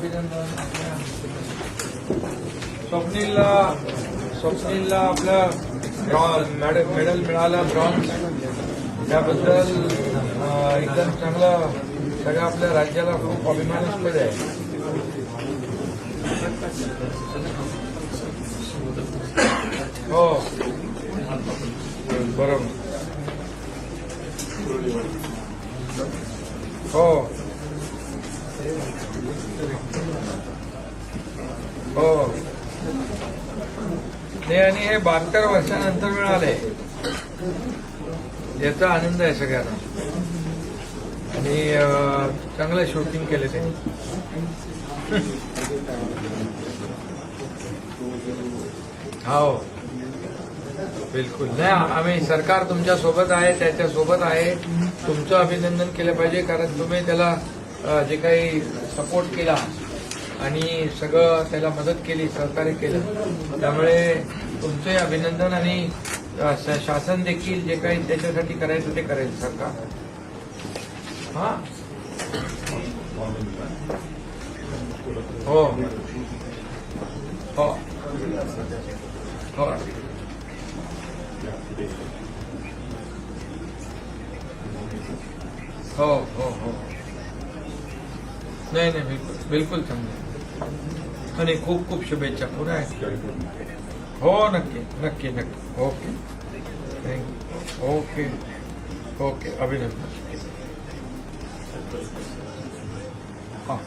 अभिनंदन. स्वप्नीलला आपलं मेडल मिळालं ब्रॉन्झ. त्याबद्दल एकदम चांगलं, सगळ्या आपल्या राज्याला खूप अभिमानास्पद आहे. हो बरोबर. हो हो नाही, आणि हे 72 वर्षानंतर मिळालंय याचा आनंद आहे सगळ्यांना. आणि चांगलं शूटिंग केलं ते. हो बिलकुल. नाही, आम्ही सरकार तुमच्या सोबत आहे, त्याच्या सोबत आहे. तुमचं अभिनंदन केलं पाहिजे, कारण तुम्ही त्याला जे काही सपोर्ट केला आणि सगळं त्याला मदत केली, सहकार्य केलं, त्यामुळे तुमचे अभिनंदन. आणि शासन देखील जे काही त्याच्यासाठी करायचं ते करेल सरकार. हा हो हो हो हो हो हो नाही नाही, बिलकुल बिलकुल चांगलं. आणि खूप खूप शुभेच्छा पुन्हा. हो नक्की नक्की नक्की. Okay thank you. ओके ओके अभिनंदन. हां